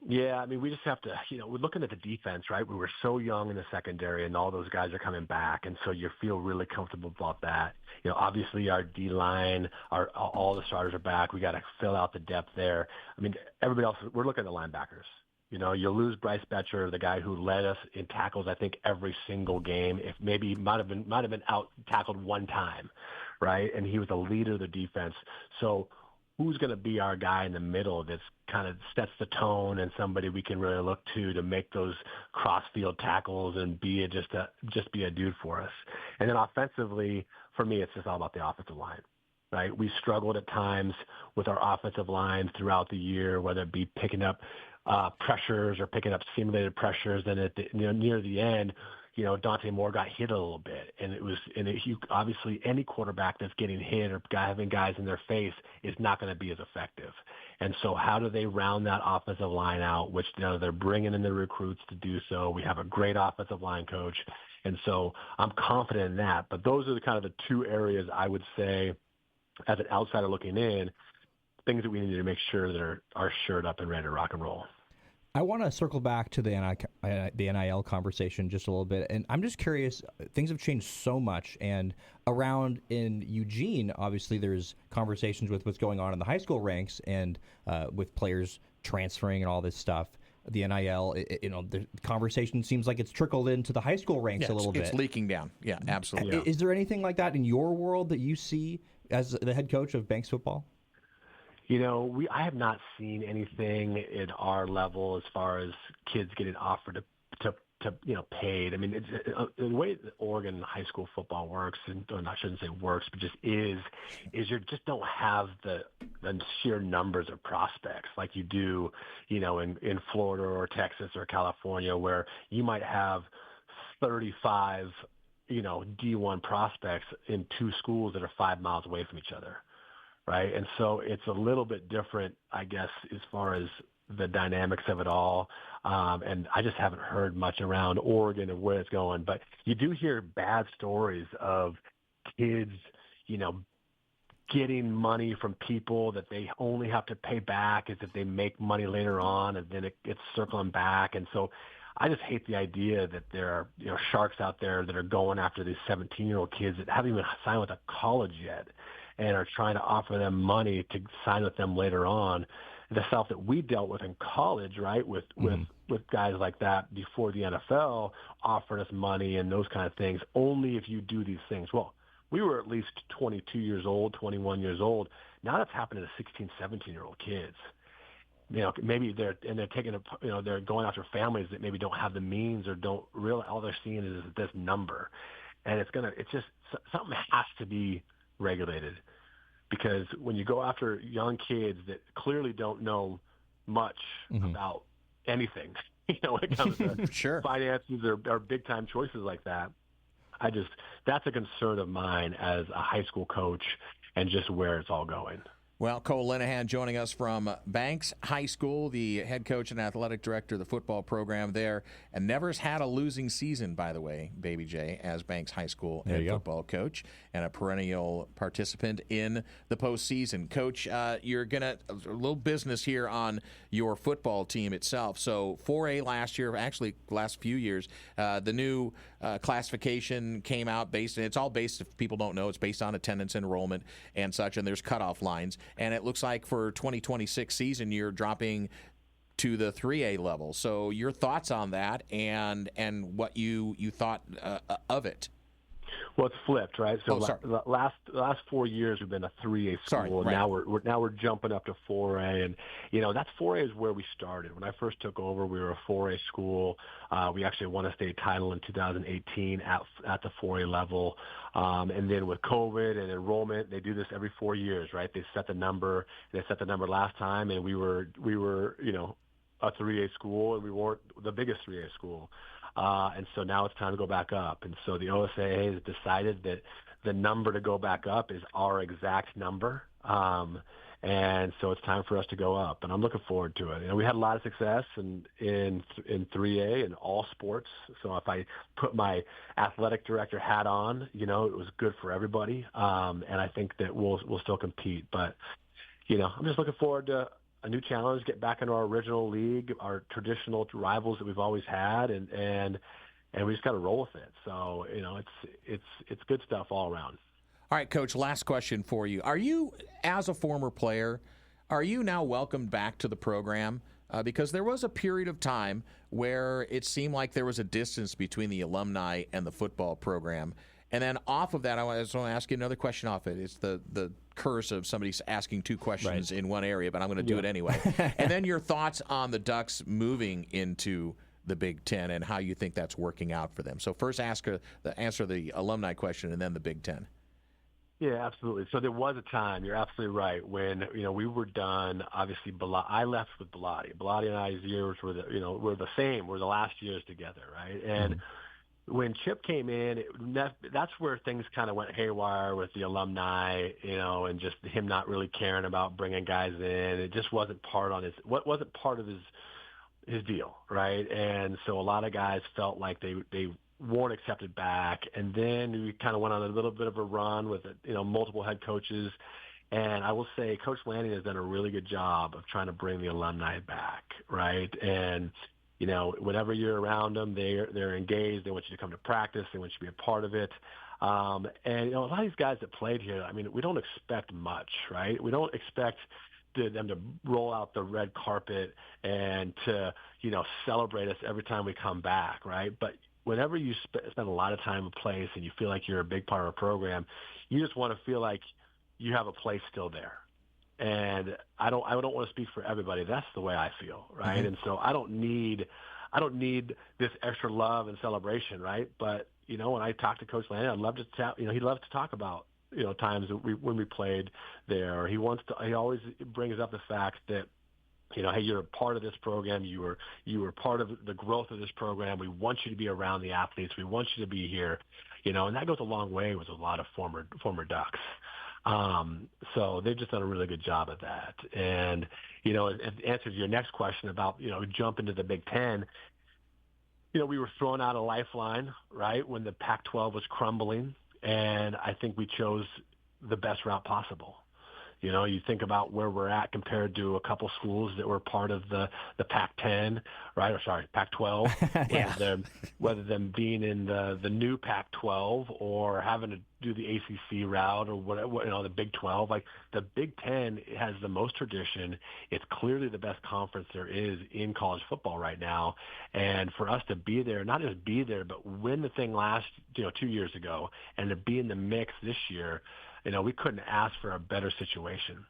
[SPEAKER 4] Yeah, I mean, we just have to, we're looking at the defense, right? We were so young in the secondary, and all those guys are coming back, and so you feel really comfortable about that. Obviously our D-line, all the starters are back. We got to fill out the depth there. I mean, everybody else, we're looking at the linebackers. You lose Bryce Betcher, the guy who led us in tackles, I think, every single game. If maybe might have been out tackled one time, right? And he was the leader of the defense. So who's going to be our guy in the middle that's kind of sets the tone and somebody we can really look to make those cross-field tackles and just be a dude for us. And then offensively, for me, it's just all about the offensive line, right? We struggled at times with our offensive line throughout the year, whether it be picking up pressures or picking up simulated pressures. And near the end, Dante Moore got hit a little bit, and obviously any quarterback that's getting hit or having guys in their face is not going to be as effective. And so how do they round that offensive line out, which they're bringing in the recruits to do so. We have a great offensive line coach, and so I'm confident in that. But those are the kind of the two areas I would say, as an outsider looking in, things that we need to make sure that are shored up and ready to rock and roll.
[SPEAKER 3] I want to circle back to the NIL conversation just a little bit, and I'm just curious. Things have changed so much, and around in Eugene, obviously, there's conversations with what's going on in the high school ranks and with players transferring and all this stuff. The NIL, the conversation seems like it's trickled into the high school ranks a little bit.
[SPEAKER 2] It's leaking down. Yeah, absolutely.
[SPEAKER 3] Is there anything like that in your world that you see as the head coach of Banks football?
[SPEAKER 4] I have not seen anything at our level as far as kids getting offered to paid. I mean, it's the way that Oregon high school football works, and I shouldn't say works, but just is you just don't have the sheer numbers of prospects like you do, in Florida or Texas or California, where you might have 35, D1 prospects in two schools that are 5 miles away from each other. Right. And so it's a little bit different, I guess, as far as the dynamics of it all. And I just haven't heard much around Oregon and where it's going. But you do hear bad stories of kids, getting money from people that they only have to pay back as if they make money later on, and then it's circling back. And so I just hate the idea that there are sharks out there that are going after these 17-year-old kids that haven't even signed with a college yet, and are trying to offer them money to sign with them later on. The stuff that we dealt with in college, right, with guys like that before the NFL offered us money and those kind of things, only if you do these things. Well, we were at least 22 years old, 21 years old. Now that's happening to 16, 17-year-old kids. maybe they're taking they're going after families that maybe don't have the means or don't realize all they're seeing is this number, and it's just something has to be regulated, because when you go after young kids that clearly don't know much about anything, when it comes to
[SPEAKER 2] Sure.
[SPEAKER 4] finances or big time choices like that, that's a concern of mine as a high school coach and just where it's all going.
[SPEAKER 2] Well, Cole Linehan joining us from Banks High School, the head coach and athletic director of the football program there, and never has had a losing season, by the way, Baby J, as Banks High School head football coach and a perennial participant in the postseason. Coach, you're going to a little business here on your football team itself. So 4A last year, actually last few years, the new classification came out it's all based, if people don't know, it's based on attendance, enrollment, and such, and there's cutoff lines. And it looks like for 2026 season, you're dropping to the 3A level. So your thoughts on that and what you thought of it?
[SPEAKER 4] Well, it's flipped, right? So
[SPEAKER 2] the
[SPEAKER 4] last 4 years we've been a 3A school.
[SPEAKER 2] Right.
[SPEAKER 4] Now we're jumping up to 4A, and that's 4A is where we started. When I first took over, we were a 4A school. We actually won a state title in 2018 at the 4A level, and then with COVID and enrollment, they do this every 4 years, right? They set the number. They set the number last time, and we were a 3A school, and we weren't the biggest 3A school. And so now it's time to go back up. And so the OSAA has decided that the number to go back up is our exact number. And so it's time for us to go up. And I'm looking forward to it. We had a lot of success in 3A in all sports. So if I put my athletic director hat on, it was good for everybody. And I think that we'll still compete. But, I'm just looking forward to a new challenge, get back into our original league, our traditional rivals that we've always had, and we just got to roll with it. So, it's good stuff all around.
[SPEAKER 2] All right, Coach, last question for you. Are you, as a former player, are you now welcomed back to the program? Because there was a period of time where it seemed like there was a distance between the alumni and the football program. And then off of that, I just want to ask you another question off it. It's the curse of somebody asking two questions in one area, but I'm going to do it anyway. And then your thoughts on the Ducks moving into the Big Ten and how you think that's working out for them. So first answer the alumni question and then the Big Ten.
[SPEAKER 4] Yeah, absolutely. So there was a time, you're absolutely right, when, we were done. Obviously, I left with Bellotti. Bellotti and I's years were the same. We're the last years together, right? And when Chip came in, that's where things kind of went haywire with the alumni, and just him not really caring about bringing guys in. It just wasn't part of his deal, right? And so a lot of guys felt like they weren't accepted back. And then we kind of went on a little bit of a run with multiple head coaches. And I will say Coach Lanning has done a really good job of trying to bring the alumni back, right? And whenever you're around them, they're engaged. They want you to come to practice. They want you to be a part of it. And a lot of these guys that played here, we don't expect much, right? We don't expect them to roll out the red carpet and to, celebrate us every time we come back, right? But whenever you spend a lot of time in a place and you feel like you're a big part of a program, you just want to feel like you have a place still there. And I don't want to speak for everybody. That's the way I feel, right? And so I don't need this extra love and celebration, right? But when I talk to Coach Lanning, I'd love to he loves to talk about times that when we played there. He always brings up the fact that hey, you're a part of this program. You were part of the growth of this program. We want you to be around the athletes. We want you to be here, and that goes a long way with a lot of former Ducks. So they've just done a really good job at that. And, in answer to your next question about, jump into the Big Ten, we were throwing out a lifeline, right, when the Pac-12 was crumbling. And I think we chose the best route possible. You think about where we're at compared to a couple schools that were part of the Pac-10, right? Or sorry, Pac-12. Whether them being in the new Pac-12 or having to do the ACC route or whatever, the Big 12. Like the Big 10 has the most tradition. It's clearly the best conference there is in college football right now. And for us to be there, not just be there, but win the thing 2 years ago, and to be in the mix this year. We couldn't ask for a better situation.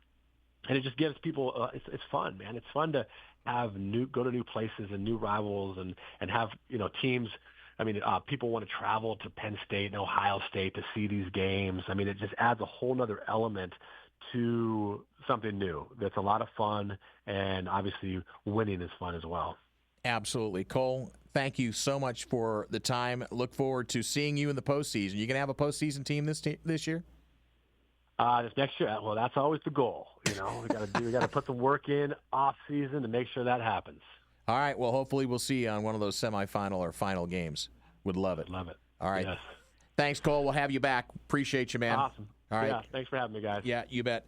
[SPEAKER 4] and it just gives people it's fun, man. It's fun to have go to new places and new rivals and have teams. I mean, people want to travel to Penn State and Ohio State to see these games. I mean, it just adds a whole nother element to something new that's a lot of fun, and obviously winning is fun as well.
[SPEAKER 2] Absolutely. Cole, thank you so much for the time. Look forward to seeing you in the postseason. You going to have a postseason team this year?
[SPEAKER 4] This next year, well, that's always the goal. We got to put the work in off season to make sure that happens.
[SPEAKER 2] All right. Well, hopefully we'll see you on one of those semifinal or final games. Would love it.
[SPEAKER 4] Love it.
[SPEAKER 2] All right.
[SPEAKER 4] Yes.
[SPEAKER 2] Thanks, Cole. We'll have you back. Appreciate you, man.
[SPEAKER 4] Awesome.
[SPEAKER 2] All right.
[SPEAKER 4] Yeah, thanks for having me, guys.
[SPEAKER 2] Yeah, you bet.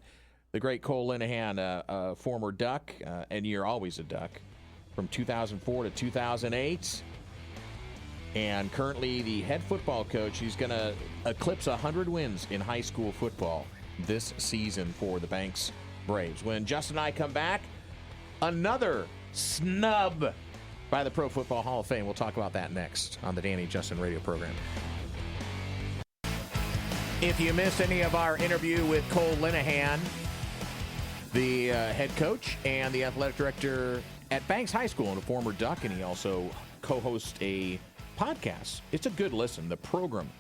[SPEAKER 2] The great Cole Linehan, a former Duck, and you're always a Duck, from 2004 to 2008. And currently the head football coach. He's going to eclipse 100 wins in high school football this season for the Banks Braves. When Justin and I come back, another snub by the Pro Football Hall of Fame. We'll talk about that next on the Danny and Justin radio program. If you missed any of our interview with Cole Linehan, the head coach and the athletic director at Banks High School and a former Duck, and he also co-hosts a podcast. It's a good listen. The Program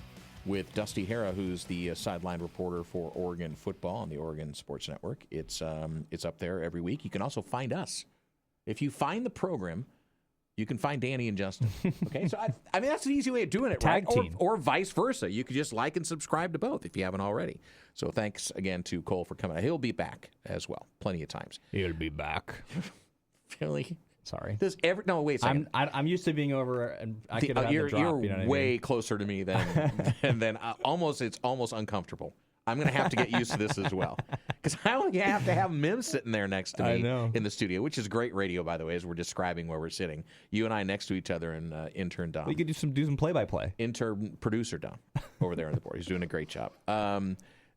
[SPEAKER 2] with Dusty Hara, who's the sideline reporter for Oregon football on the Oregon Sports Network. It's up there every week. You can also find us. If you find the Program, you can find Danny and Justin. Okay, so I mean that's an easy way of doing it,
[SPEAKER 3] Tag
[SPEAKER 2] right?
[SPEAKER 3] team.
[SPEAKER 2] Or vice versa. You could just like and subscribe to both if you haven't already. So thanks again to Cole for coming. He'll be back as well, plenty of times.
[SPEAKER 3] He'll be back.
[SPEAKER 2] Really?
[SPEAKER 3] Sorry.
[SPEAKER 2] No, wait a second.
[SPEAKER 3] I'm used to being over, and I could have
[SPEAKER 2] you're
[SPEAKER 3] the drop.
[SPEAKER 2] You're way closer to me than almost. It's almost uncomfortable. I'm going to have to get used to this as well because I only have to have Mim sitting there next to me in the studio, which is great radio, by the way, as we're describing where we're sitting. You and I next to each other, and intern Dom.
[SPEAKER 3] We could do some play-by-play.
[SPEAKER 2] Intern producer Dom over there on the board. He's doing a great job.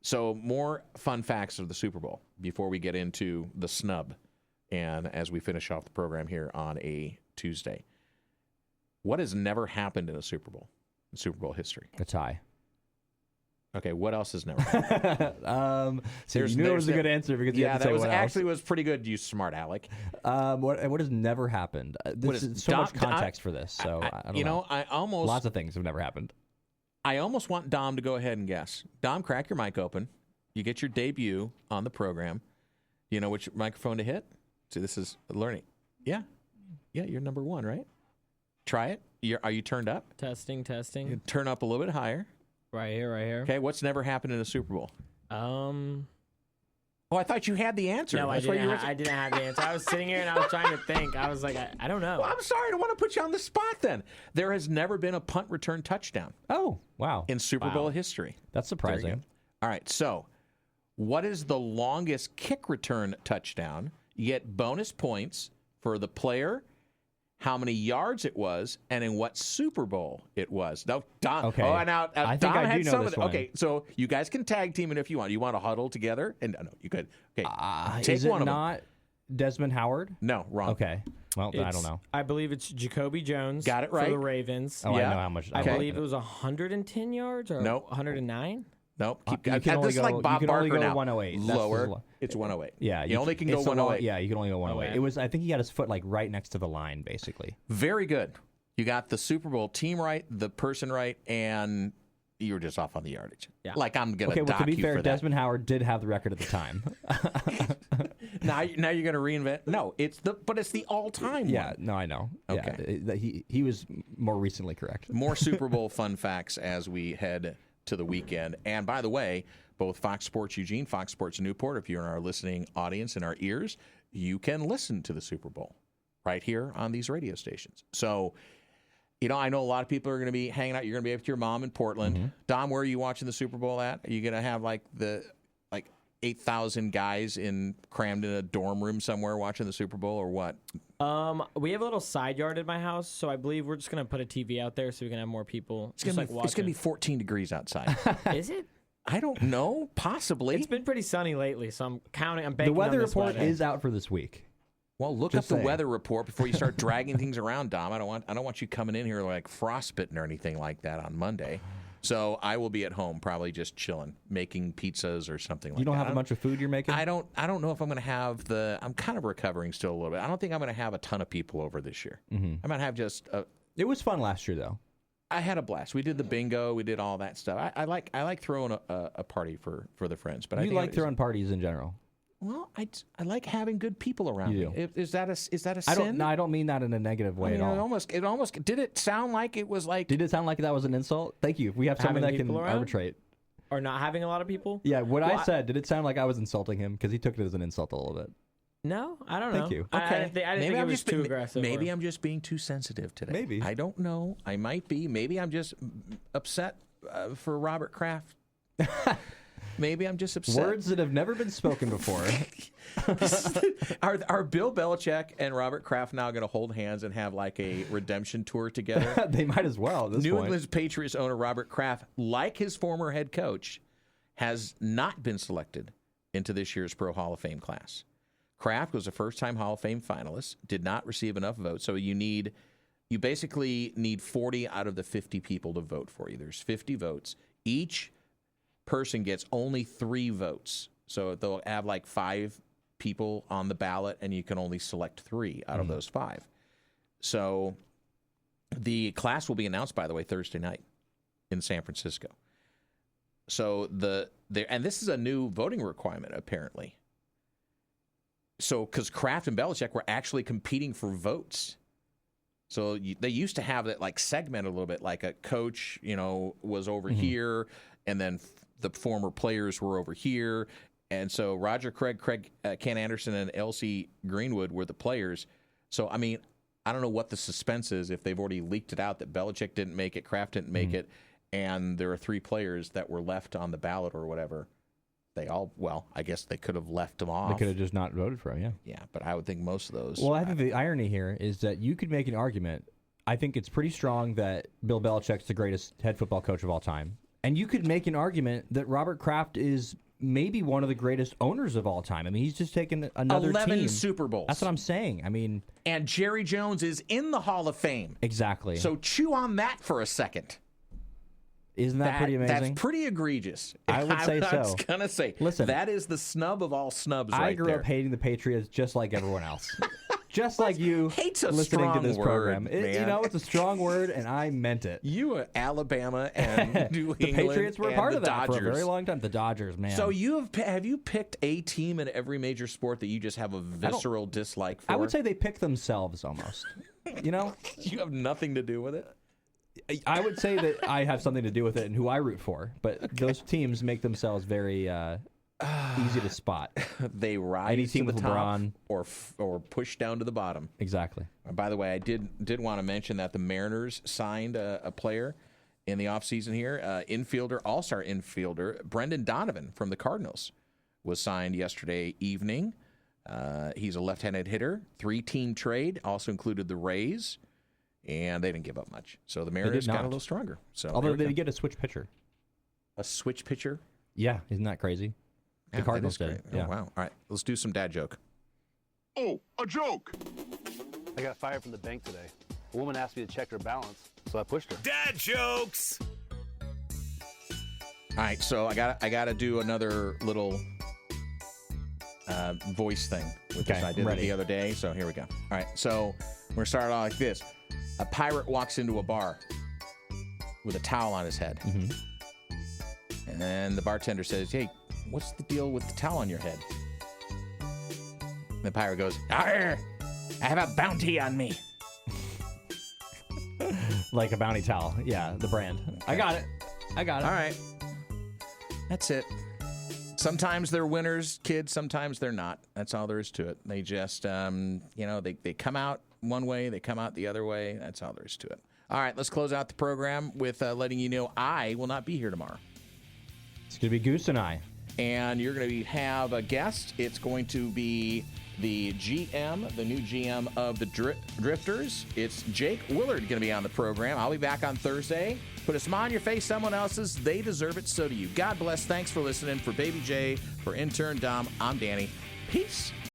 [SPEAKER 2] So more fun facts of the Super Bowl before we get into the snub, and as we finish off the program here on a Tuesday. What has never happened in a Super Bowl? In Super Bowl history.
[SPEAKER 3] A tie.
[SPEAKER 2] Okay, what else has never happened?
[SPEAKER 3] So you knew it was a good answer because you had to say what else.
[SPEAKER 2] Was pretty good. You smart Alec.
[SPEAKER 3] What has never happened? There's so much context for this. So I don't know.
[SPEAKER 2] I almost
[SPEAKER 3] lots of things have never happened.
[SPEAKER 2] I almost want Dom to go ahead and guess. Dom, crack your mic open. You get your debut on the program. You know which microphone to hit? So this is learning. Yeah, you're number one, right? Try it. Are you turned up?
[SPEAKER 5] Testing.
[SPEAKER 2] You turn up a little bit higher.
[SPEAKER 5] Right here.
[SPEAKER 2] Okay, what's never happened in a Super Bowl?
[SPEAKER 5] Oh,
[SPEAKER 2] I thought you had the answer.
[SPEAKER 5] No, I didn't have the answer. I was sitting here and I was trying to think. I was like, I don't know.
[SPEAKER 2] Well, I'm sorry. I don't want to put you on the spot then. There has never been a punt return touchdown.
[SPEAKER 3] Oh, wow.
[SPEAKER 2] In Super Bowl history.
[SPEAKER 3] That's surprising.
[SPEAKER 2] All right, so what is the longest kick return touchdown? You get bonus points for the player, how many yards it was, and in what Super Bowl it was. Now, Don,
[SPEAKER 3] okay.
[SPEAKER 2] Now
[SPEAKER 3] I think
[SPEAKER 2] Don
[SPEAKER 3] I
[SPEAKER 2] had
[SPEAKER 3] do know
[SPEAKER 2] some
[SPEAKER 3] this
[SPEAKER 2] of the,
[SPEAKER 3] one.
[SPEAKER 2] Okay, so you guys can tag team it if you want. You want to huddle together? And no, you could. Okay, take
[SPEAKER 3] is it
[SPEAKER 2] one of them.
[SPEAKER 3] not Desmond Howard?
[SPEAKER 2] No, wrong.
[SPEAKER 3] Okay. Well, then I don't know.
[SPEAKER 5] I believe it's Jacoby Jones.
[SPEAKER 2] Got it right.
[SPEAKER 5] For the Ravens.
[SPEAKER 3] Oh,
[SPEAKER 2] Yeah.
[SPEAKER 3] I know how much.
[SPEAKER 5] I believe it was 110 yards or
[SPEAKER 2] Nope.
[SPEAKER 5] 109.
[SPEAKER 2] Nope.
[SPEAKER 3] You can only
[SPEAKER 2] this is
[SPEAKER 3] go,
[SPEAKER 2] like Bob
[SPEAKER 3] you can only
[SPEAKER 2] Barker
[SPEAKER 3] go
[SPEAKER 2] now.
[SPEAKER 3] 108.
[SPEAKER 2] Lower. It's 108.
[SPEAKER 3] Yeah.
[SPEAKER 2] You only can go
[SPEAKER 3] it's the
[SPEAKER 2] 108.
[SPEAKER 3] Yeah, you can only go 108.
[SPEAKER 5] Okay.
[SPEAKER 3] It was. I think he had his foot like right next to the line, basically.
[SPEAKER 2] Very good. You got the Super Bowl team right, the person right, and you were just off on the yardage.
[SPEAKER 5] Yeah.
[SPEAKER 2] Like I'm going
[SPEAKER 3] Okay, well, to be
[SPEAKER 2] you
[SPEAKER 3] fair,
[SPEAKER 2] for that.
[SPEAKER 3] Desmond Howard did have the record at the time.
[SPEAKER 2] Now you're going to reinvent? No, it's the all-time
[SPEAKER 3] Yeah,
[SPEAKER 2] one.
[SPEAKER 3] no, I know.
[SPEAKER 2] Okay.
[SPEAKER 3] Yeah, he was more recently correct.
[SPEAKER 2] More Super Bowl fun facts as we head to the weekend. And by the way, both Fox Sports Eugene, Fox Sports Newport, if you're in our listening audience in our ears, you can listen to the Super Bowl right here on these radio stations. So, I know a lot of people are going to be hanging out. You're going to be with your mom in Portland.
[SPEAKER 3] Mm-hmm.
[SPEAKER 2] Dom, where are you watching the Super Bowl at? Are you going to have like 8,000 guys crammed in a dorm room somewhere watching the Super Bowl or what?
[SPEAKER 5] We have a little side yard at my house, so I believe we're just going to put a TV out there so we can have more people.
[SPEAKER 2] It's going to be 14 degrees outside.
[SPEAKER 5] Is it?
[SPEAKER 2] I don't know. Possibly.
[SPEAKER 5] It's been pretty sunny lately, so I'm banking
[SPEAKER 3] The weather
[SPEAKER 5] on this
[SPEAKER 3] report
[SPEAKER 5] weather.
[SPEAKER 3] is out for this week.
[SPEAKER 2] Well, look
[SPEAKER 3] Just
[SPEAKER 2] up the
[SPEAKER 3] saying.
[SPEAKER 2] weather report before you start dragging things around, Dom. I don't want you coming in here like frostbitten or anything like that on Monday. So I will be at home, probably just chilling, making pizzas or something like that.
[SPEAKER 3] You don't have a bunch of food you're making?
[SPEAKER 2] I don't know if I'm going to have I'm kind of recovering still a little bit. I don't think I'm going to have a ton of people over this year.
[SPEAKER 3] Mm-hmm.
[SPEAKER 2] I might have just
[SPEAKER 3] It was fun last year, though.
[SPEAKER 2] I had a blast. We did the bingo. We did all that stuff. I like throwing a party for the friends. But
[SPEAKER 3] You like throwing parties in general.
[SPEAKER 2] Well, I like having good people around
[SPEAKER 3] You
[SPEAKER 2] me.
[SPEAKER 3] do.
[SPEAKER 2] Is that a sin?
[SPEAKER 3] I don't mean that in a negative way at all.
[SPEAKER 2] It almost did it sound like it was like.
[SPEAKER 3] Did it sound like that was an insult? Thank you. We have someone
[SPEAKER 5] Having
[SPEAKER 3] that can
[SPEAKER 5] people around?
[SPEAKER 3] arbitrate.
[SPEAKER 5] Or not having a lot of people?
[SPEAKER 3] Yeah, what I said, did it sound like I was insulting him? Because he took it as an insult a little bit.
[SPEAKER 5] No, I don't know.
[SPEAKER 3] Thank you.
[SPEAKER 5] I didn't think it was too aggressive.
[SPEAKER 2] Maybe I'm just being too sensitive today.
[SPEAKER 3] Maybe.
[SPEAKER 2] I don't know. I might be. Maybe I'm just upset for Robert Kraft. Maybe I'm just upset.
[SPEAKER 3] Words that have never been spoken before.
[SPEAKER 2] Are Bill Belichick and Robert Kraft now going to hold hands and have like a redemption tour together?
[SPEAKER 3] They might as well at this
[SPEAKER 2] New
[SPEAKER 3] point.
[SPEAKER 2] England's Patriots owner Robert Kraft, like his former head coach, has not been selected into this year's Pro Hall of Fame class. Kraft was a first-time Hall of Fame finalist, did not receive enough votes, so you basically need 40 out of the 50 people to vote for you. There's 50 votes. Each person gets only 3 votes. So they'll have like 5 people on the ballot, and you can only select 3 out of those 5. So the class will be announced, by the way, Thursday night in San Francisco. So and this is a new voting requirement, apparently. So because Kraft and Belichick were actually competing for votes. So they used to have that like segmented a little bit, like a coach, was over here, and then the former players were over here. And so Roger Craig, Ken Anderson, and L.C. Greenwood were the players. So, I mean, I don't know what the suspense is if they've already leaked it out that Belichick didn't make it, Kraft didn't make it, and there are 3 players that were left on the ballot or whatever. I guess they could have left them off.
[SPEAKER 3] They could have just not voted for him, yeah.
[SPEAKER 2] Yeah, but I would think most of those.
[SPEAKER 3] Well, I think the irony here is that you could make an argument. I think it's pretty strong that Bill Belichick's the greatest head football coach of all time. And you could make an argument that Robert Kraft is maybe one of the greatest owners of all time. I mean, he's just taken another
[SPEAKER 2] 11
[SPEAKER 3] team.
[SPEAKER 2] Super Bowls.
[SPEAKER 3] That's what I'm saying. I mean,
[SPEAKER 2] and Jerry Jones is in the Hall of Fame.
[SPEAKER 3] Exactly.
[SPEAKER 2] So chew on that for a second.
[SPEAKER 3] Isn't that pretty amazing?
[SPEAKER 2] That's pretty egregious.
[SPEAKER 3] I would say so.
[SPEAKER 2] I was going to say,
[SPEAKER 3] listen,
[SPEAKER 2] that is the snub of all snubs
[SPEAKER 3] I grew up hating the Patriots just like everyone else. Just like you
[SPEAKER 2] Hate's a
[SPEAKER 3] listening to
[SPEAKER 2] strong
[SPEAKER 3] this
[SPEAKER 2] word,
[SPEAKER 3] program.
[SPEAKER 2] man.
[SPEAKER 3] It's a strong word, and I meant it.
[SPEAKER 2] You are Alabama and New
[SPEAKER 3] The
[SPEAKER 2] England
[SPEAKER 3] Patriots were a
[SPEAKER 2] and
[SPEAKER 3] part
[SPEAKER 2] the
[SPEAKER 3] of that
[SPEAKER 2] Dodgers.
[SPEAKER 3] for a very long time. The Dodgers, man.
[SPEAKER 2] So have you picked a team in every major sport that you just have a visceral dislike for?
[SPEAKER 3] I would say they pick themselves almost. You
[SPEAKER 2] have nothing to do with it.
[SPEAKER 3] I would say that I have something to do with it and who I root for, but those teams make themselves very easy to spot.
[SPEAKER 2] They rise
[SPEAKER 3] Any team
[SPEAKER 2] to the
[SPEAKER 3] with
[SPEAKER 2] top
[SPEAKER 3] LeBron.
[SPEAKER 2] or push down to the bottom.
[SPEAKER 3] Exactly.
[SPEAKER 2] By the way, I did want to mention that the Mariners signed a player in the offseason here, all-star infielder, Brendan Donovan from the Cardinals was signed yesterday evening. He's a left-handed hitter, 3-team trade, also included the Rays. And they didn't give up much. So the Mariners got a little stronger. So
[SPEAKER 3] although they did get a switch pitcher.
[SPEAKER 2] A switch pitcher?
[SPEAKER 3] Yeah, isn't that crazy? The Cardinals did.
[SPEAKER 2] Oh,
[SPEAKER 3] Yeah.
[SPEAKER 2] wow. All right, let's do some dad joke.
[SPEAKER 6] Oh, a joke!
[SPEAKER 7] I got fired from the bank today. A woman asked me to check her balance, so I pushed her.
[SPEAKER 1] Dad jokes!
[SPEAKER 2] All right, so I got to do another little voice thing with this. I did it the other day, so here we go. All right, so we're going to start out like this. A pirate walks into a bar with a towel on his head. And then the bartender says, "Hey, what's the deal with the towel on your head?" And the pirate goes, "Arr, I have a bounty on me."
[SPEAKER 3] Like a bounty towel. Yeah, the brand. Okay. I got it.
[SPEAKER 2] All right. That's it. Sometimes they're winners, kids. Sometimes they're not. That's all there is to it. They just, they come out one way, they come out the other way. That's all there is to it. All right, let's close out the program with letting you know I will not be here tomorrow.
[SPEAKER 3] It's going to be Goose and I.
[SPEAKER 2] And you're going to have a guest. It's going to be the GM, the new GM of the Drifters. It's Jake Willard going to be on the program. I'll be back on Thursday. Put a smile on your face, someone else's. They deserve it, so do you. God bless. Thanks for listening. For Baby J, for Intern Dom, I'm Danny. Peace.